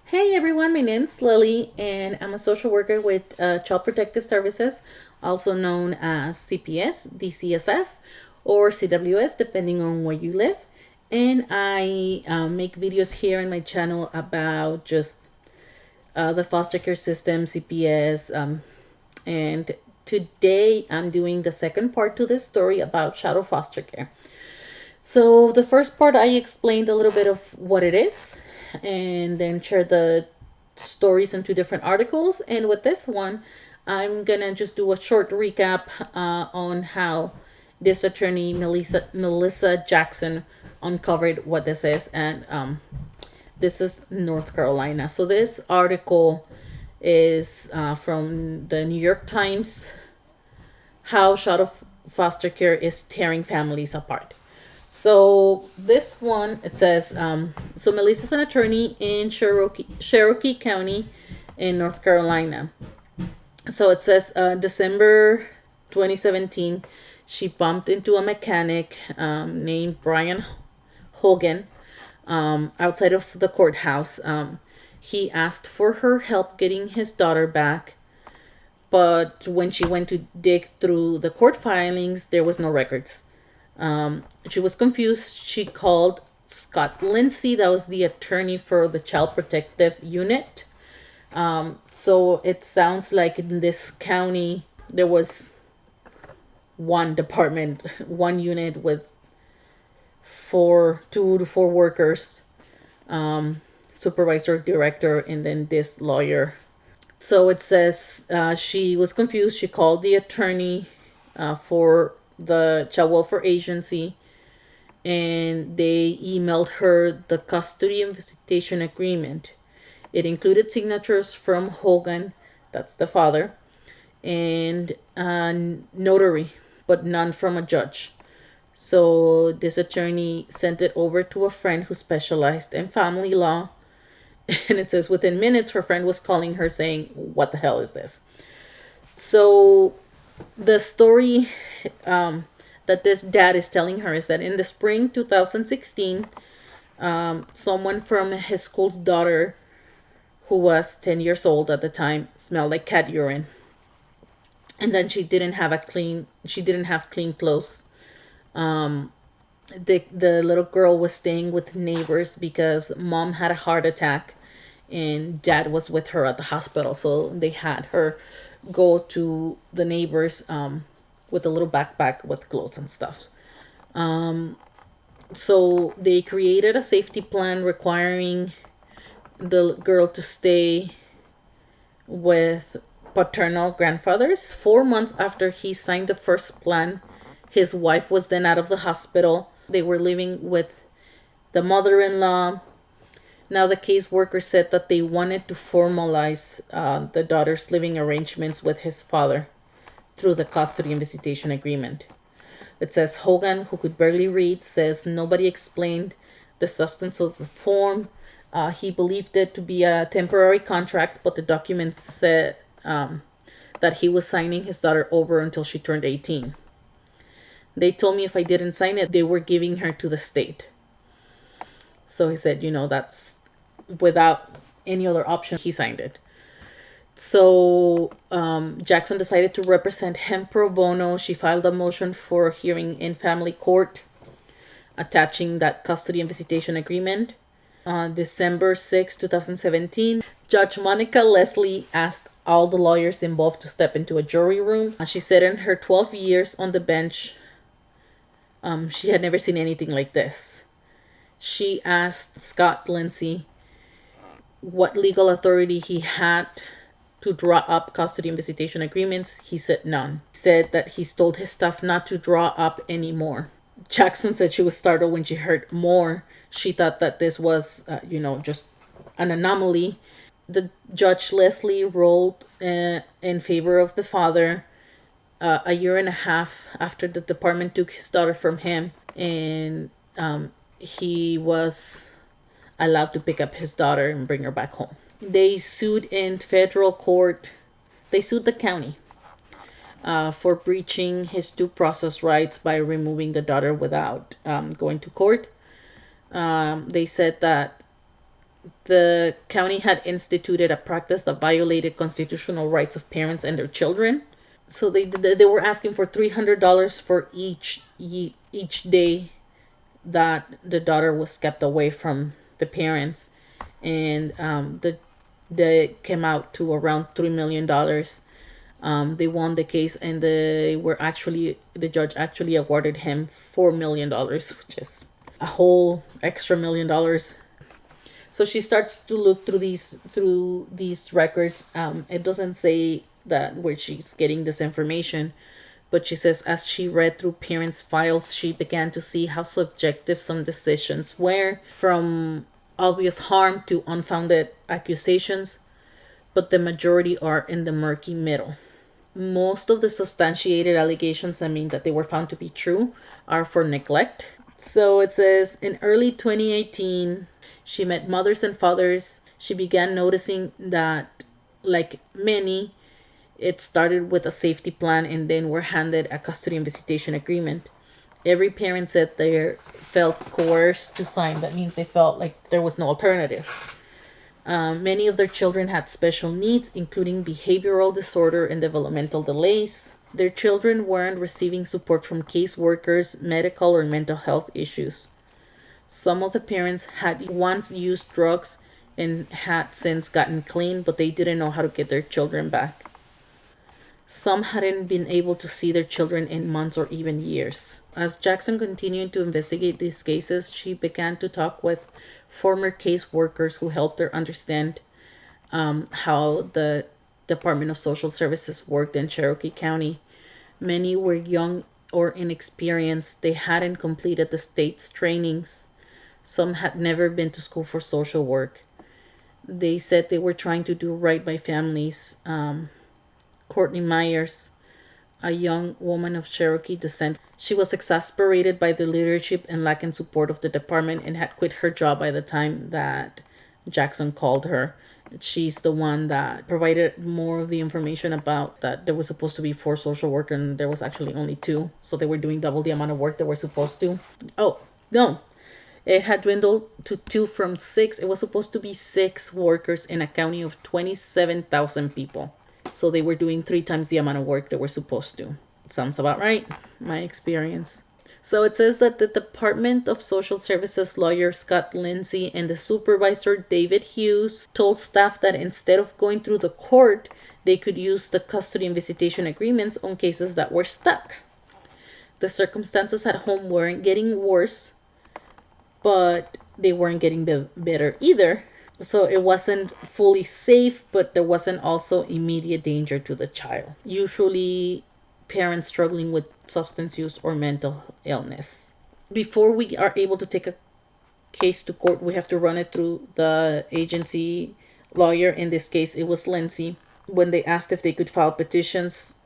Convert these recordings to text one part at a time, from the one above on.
Hey everyone, my name's Lily and I'm a social worker with Child Protective Services, also known as CPS, DCSF, or CWS, depending on where you live. And I make videos here on my channel about just the foster care system, CPS, and today I'm doing the second part to this story about shadow foster care. So the first part I explained a little bit of what it is and then share the stories into different articles. And with this one, I'm gonna just do a short recap on how this attorney Melissa Jackson uncovered what this is, and this is North Carolina. So this article is from the New York Times. How shadow foster care is tearing families apart. So this one, it says, so Melissa's an attorney in Cherokee County in North Carolina. So it says December 2017, she bumped into a mechanic named Brian Hogan outside of the courthouse. He asked for her help getting his daughter back, but when she went to dig through the court filings, there was no records. She was confused. She called Scott Lindsay, that was the attorney for the Child Protective Unit. So it sounds like in this county there was one department, one unit with two to four workers, supervisor, director, and then this lawyer. So it says she was confused. She called the attorney for the Child Welfare Agency, and they emailed her the custody and visitation agreement. It included signatures from Hogan, that's the father, and a notary, but none from a judge. So this attorney sent it over to a friend who specialized in family law. And it says within minutes, her friend was calling her saying, "What the hell is this?" So the story that this dad is telling her is that in the spring 2016, someone from his school's daughter, who was 10 years old at the time, smelled like cat urine. And then she didn't have clean clothes. The little girl was staying with neighbors because mom had a heart attack and dad was with her at the hospital. So they had her go to the neighbors with a little backpack with clothes and stuff. So they created a safety plan requiring the girl to stay with paternal grandfathers. 4 months after he signed the first plan, his wife was then out of the hospital. They were living with the mother-in-law. Now the caseworker said that they wanted to formalize the daughter's living arrangements with his father through the custody and visitation agreement. It says Hogan, who could barely read, says nobody explained the substance of the form. He believed it to be a temporary contract, but the documents said that he was signing his daughter over until she turned 18. They told me if I didn't sign it, they were giving her to the state. So he said, that's without any other option. He signed it. So Jackson decided to represent him pro bono. She filed a motion for a hearing in family court attaching that custody and visitation agreement. On December 6, 2017, Judge Monica Leslie asked all the lawyers involved to step into a jury room. She said in her 12 years on the bench, she had never seen anything like this. She asked Scott Lindsay what legal authority he had to draw up custody and visitation agreements. He said none. He said that he's told his staff not to draw up anymore. Jackson said she was startled when she heard more. She thought that this was, just an anomaly. The Judge Leslie ruled in favor of the father a year and a half after the department took his daughter from him, and he was allowed to pick up his daughter and bring her back home. They sued in federal court. They sued the county for breaching his due process rights by removing the daughter without going to court. They said that the county had instituted a practice that violated constitutional rights of parents and their children. So they were asking for $300 for each day that the daughter was kept away from the parents, and they came out to around $3 million. They won the case, and the judge actually awarded him $4 million, which is a whole extra $1 million. So she starts to look through these records. It doesn't say that where she's getting this information, but she says as she read through parents' files, she began to see how subjective some decisions were, from obvious harm to unfounded accusations, but the majority are in the murky middle. Most of the substantiated allegations, I mean, that they were found to be true, are for neglect. So it says in early 2018, she met mothers and fathers. She began noticing that, like many, it started with a safety plan and then were handed a custody and visitation agreement. Every parent said they felt coerced to sign. That means they felt like there was no alternative. Many of their children had special needs, including behavioral disorder and developmental delays. Their children weren't receiving support from caseworkers, medical or mental health issues. Some of the parents had once used drugs and had since gotten clean, but they didn't know how to get their children back. Some hadn't been able to see their children in months or even years. As Jackson continued to investigate these cases, she began to talk with former caseworkers who helped her understand how the Department of Social Services worked in Cherokee County. Many were young or inexperienced. They hadn't completed the state's trainings. Some had never been to school for social work. They said they were trying to do right by families. Courtney Myers, a young woman of Cherokee descent, she was exasperated by the leadership and lack in support of the department and had quit her job by the time that Jackson called her. She's the one that provided more of the information about that there was supposed to be 4 social workers and there was actually only 2. So they were doing double the amount of work they were supposed to. Oh, no. It had dwindled to 2 from 6. It was supposed to be 6 workers in a county of 27,000 people. So they were doing 3 times the amount of work they were supposed to. Sounds about right, my experience. So it says that the Department of Social Services lawyer Scott Lindsay and the supervisor David Hughes told staff that instead of going through the court, they could use the custody and visitation agreements on cases that were stuck. The circumstances at home weren't getting worse, but they weren't getting better either. So it wasn't fully safe, but there wasn't also immediate danger to the child. Usually parents struggling with substance use or mental illness. Before we are able to take a case to court, we have to run it through the agency lawyer. In this case, it was Lindsay. When they asked if they could file petitions,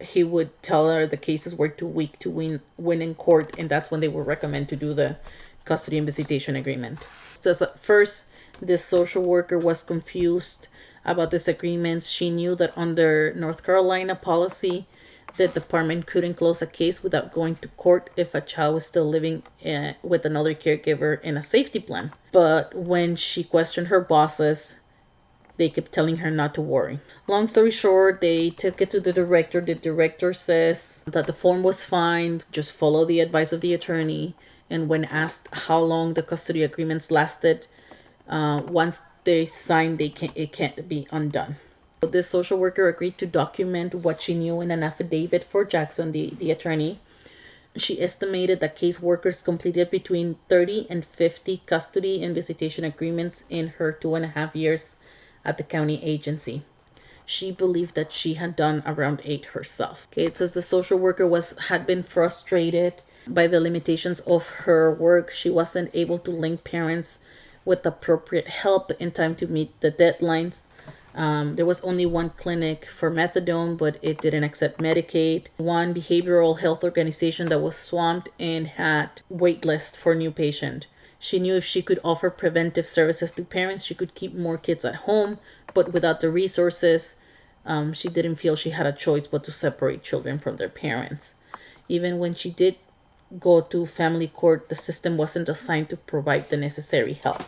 he would tell her the cases were too weak to win in court, and that's when they would recommend to do the custody and visitation agreement. So at first, this social worker was confused about these agreements. She knew that under North Carolina policy, the department couldn't close a case without going to court if a child was still living with another caregiver in a safety plan. But when she questioned her bosses, they kept telling her not to worry. Long story short, they took it to the director. The director says that the form was fine, just follow the advice of the attorney. And when asked how long the custody agreements lasted, once they signed, it can't be undone. So this social worker agreed to document what she knew in an affidavit for Jackson, the attorney. She estimated that caseworkers completed between 30 and 50 custody and visitation agreements in her 2.5 years at the county agency. She believed that she had done around 8 herself. Okay, it says the social worker had been frustrated by the limitations of her work. She wasn't able to link parents with appropriate help in time to meet the deadlines. There was only one clinic for methadone, but it didn't accept Medicaid. One behavioral health organization that was swamped and had wait lists for new patient. She knew if she could offer preventive services to parents, she could keep more kids at home, but without the resources, she didn't feel she had a choice but to separate children from their parents. Even when she did go to family court, the system wasn't assigned to provide the necessary help.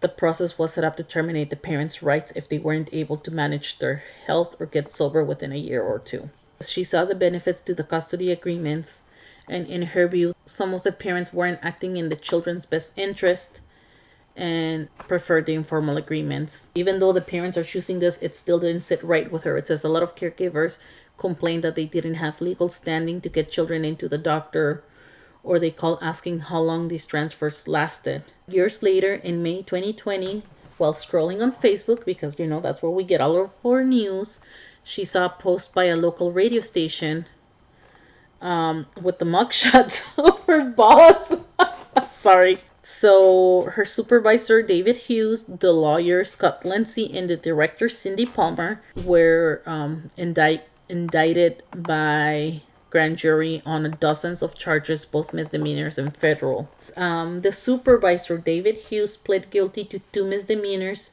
The process was set up to terminate the parents' rights if they weren't able to manage their health or get sober within a year or two. She saw the benefits to the custody agreements, and in her view, some of the parents weren't acting in the children's best interest and preferred the informal agreements. Even though the parents are choosing this, it still didn't sit right with her. It says a lot of caregivers complained that they didn't have legal standing to get children into the doctor, or they called asking how long these transfers lasted. Years later, in May 2020, while scrolling on Facebook, because that's where we get all of our news, she saw a post by a local radio station with the mugshots of her boss. Sorry. So her supervisor, David Hughes, the lawyer, Scott Lindsay, and the director, Cindy Palmer, were indicted by grand jury on dozens of charges, both misdemeanors and federal. The supervisor, David Hughes, pled guilty to 2 misdemeanors,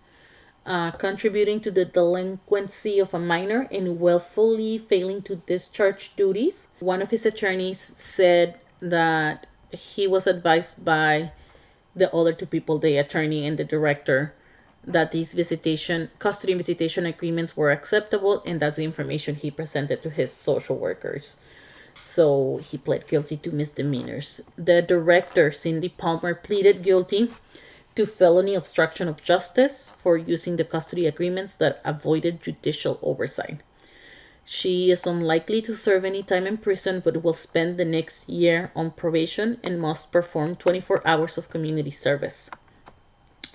contributing to the delinquency of a minor and willfully failing to discharge duties. One of his attorneys said that he was advised by the other two people, the attorney and the director, that these custody and visitation agreements were acceptable, and that's the information he presented to his social workers. So he pled guilty to misdemeanors. The director, Cindy Palmer, pleaded guilty to felony obstruction of justice for using the custody agreements that avoided judicial oversight. She is unlikely to serve any time in prison, but will spend the next year on probation and must perform 24 hours of community service.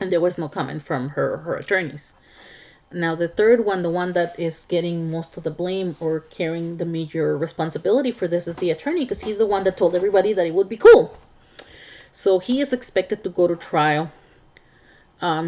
And there was no comment from her attorneys. Now, the third one, the one that is getting most of the blame or carrying the major responsibility for this, is the attorney, because he's the one that told everybody that it would be cool. So he is expected to go to trial.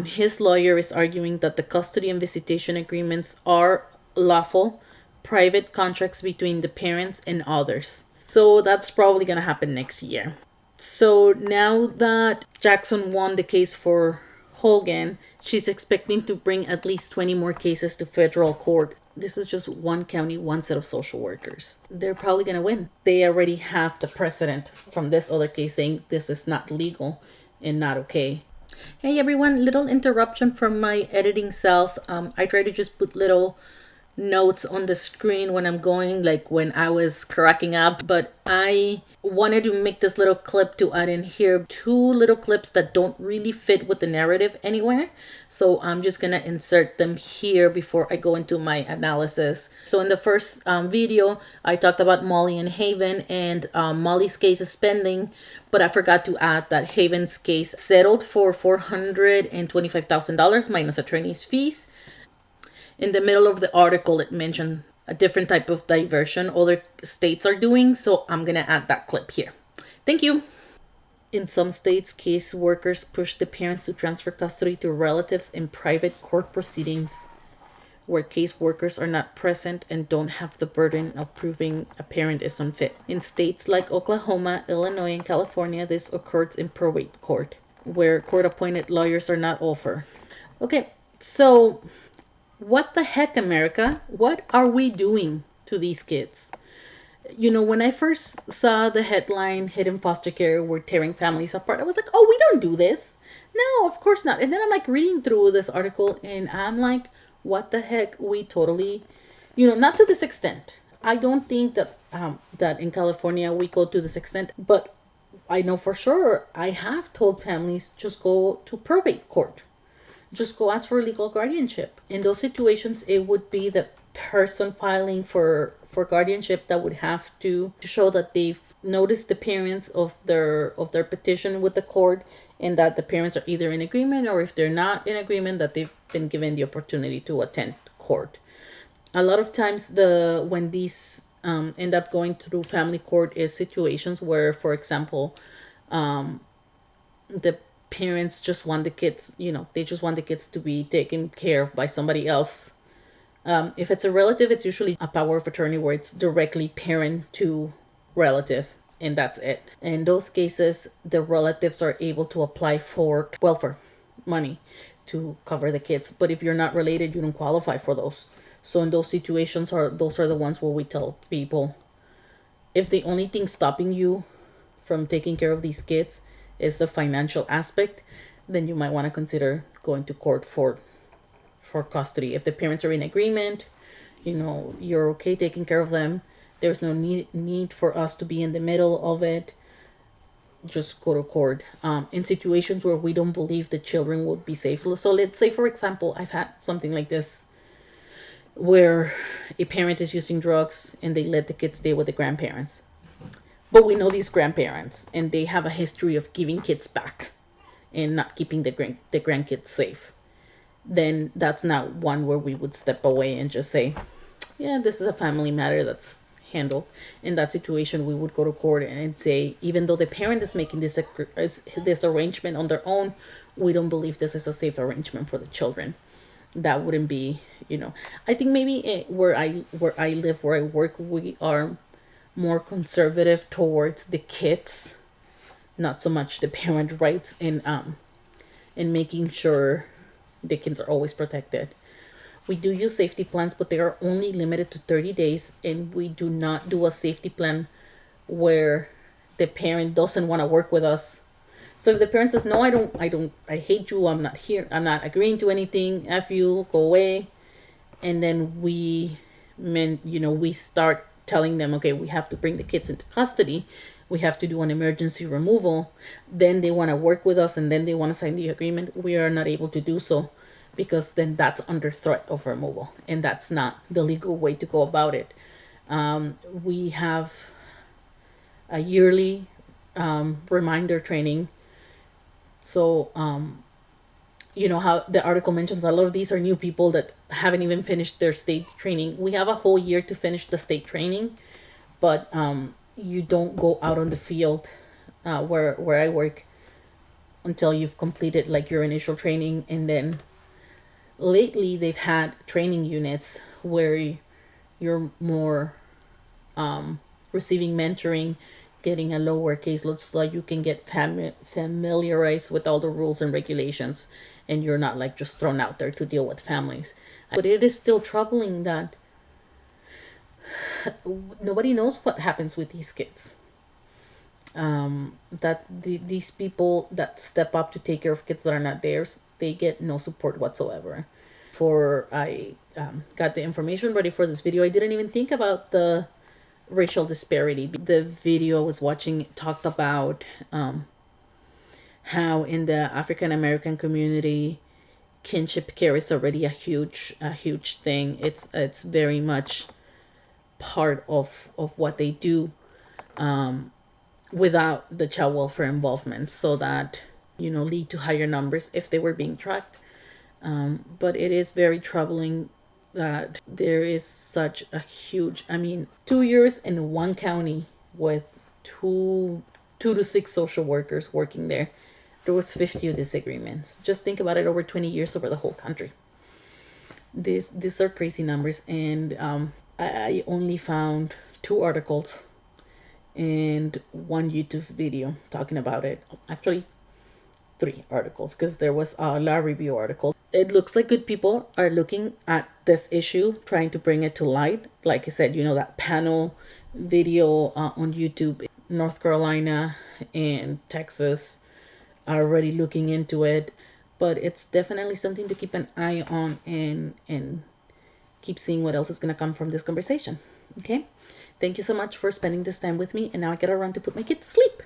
His lawyer is arguing that the custody and visitation agreements are lawful private contracts between the parents and others. So that's probably going to happen next year. So now that Jackson won the case for Hogan, she's expecting to bring at least 20 more cases to federal court. This is just one county, one set of social workers. They're probably going to win. They already have the precedent from this other case saying this is not legal and not okay. Hey everyone, little interruption from my editing self. I try to just put little notes on the screen when I'm going, like when I was cracking up, but I wanted to make this little clip to add in here, 2 little clips that don't really fit with the narrative anywhere, so I'm just gonna insert them here before I go into my analysis. So in the first video, I talked about Molly and Haven, and Molly's case is pending, but I forgot to add that Haven's case settled for $425,000 minus attorney's fees. In the middle of the article, it mentioned a different type of diversion other states are doing, so I'm going to add that clip here. Thank you. In some states, caseworkers push the parents to transfer custody to relatives in private court proceedings where caseworkers are not present and don't have the burden of proving a parent is unfit. In states like Oklahoma, Illinois, and California, this occurs in probate court, where court-appointed lawyers are not offered. Okay, so what the heck, America? What are we doing to these kids? When I first saw the headline, Hidden Foster Care, we're tearing families apart, I was like, oh, we don't do this. No, of course not. And then I'm like reading through this article and I'm like, what the heck? We totally, not to this extent. I don't think that that in California we go to this extent, but I know for sure I have told families just go to probate court. Just go ask for legal guardianship. In those situations, it would be the person filing for guardianship that would have to show that they've noticed the appearance of their petition with the court, and that the parents are either in agreement, or if they're not in agreement, that they've been given the opportunity to attend court. A lot of times when these end up going through family court is situations where, for example, the parents just want the kids, they just want the kids to be taken care of by somebody else. If it's a relative, it's usually a power of attorney where it's directly parent to relative, and that's it. In those cases, the relatives are able to apply for welfare money to cover the kids. But if you're not related, you don't qualify for those. So in those situations, those are the ones where we tell people, if the only thing stopping you from taking care of these kids is the financial aspect, then you might want to consider going to court for custody. If the parents are in agreement, you're okay taking care of them, there's no need for us to be in the middle of it. Just go to court. In situations where we don't believe the children would be safe. So let's say, for example, I've had something like this where a parent is using drugs and they let the kids stay with the grandparents. But we know these grandparents and they have a history of giving kids back and not keeping the grandkids safe. Then that's not one where we would step away and just say, yeah, this is a family matter that's handled. In that situation, we would go to court and say, even though the parent is making this arrangement on their own, we don't believe this is a safe arrangement for the children. That wouldn't be, I think maybe where I live, where I work, we are more conservative towards the kids, not so much the parent rights in making sure the kids are always protected. We do use safety plans, but they are only limited to 30 days, and we do not do a safety plan where the parent doesn't want to work with us. So if the parent says, no, I hate you, I'm not here, I'm not agreeing to anything, F you, go away. And then we start telling them, okay, we have to bring the kids into custody. We have to do an emergency removal. Then they want to work with us and then they want to sign the agreement. We are not able to do so because then that's under threat of removal. And that's not the legal way to go about it. We have a yearly reminder training. So, how the article mentions, a lot of these are new people that haven't even finished their state training. We have a whole year to finish the state training, but you don't go out on the field where I work until you've completed like your initial training. And then lately they've had training units where you're more receiving mentoring, getting a lower caseload so that you can get familiarized with all the rules and regulations, and you're not like just thrown out there to deal with families. But it is still troubling that nobody knows what happens with these kids. That these people that step up to take care of kids that are not theirs, they get no support whatsoever. Before I got the information ready for this video, I didn't even think about the racial disparity. The video I was watching talked about how in the African American community, kinship care is already a huge thing. It's very much part of what they do without the child welfare involvement, so that lead to higher numbers if they were being tracked. But it is very troubling that there is such a huge, 2 years in one county with two to six social workers working there, there was 50 disagreements. Just think about it, over 20 years over the whole country. These are crazy numbers. And I only found 2 articles and 1 YouTube video talking about it. Actually 3 articles, because there was a law review article. It looks like good people are looking at this issue, trying to bring it to light. Like I said, that panel video on YouTube. North Carolina and Texas are already looking into it. But it's definitely something to keep an eye on and keep seeing what else is going to come from this conversation. Okay? Thank you so much for spending this time with me. And now I gotta run to put my kid to sleep.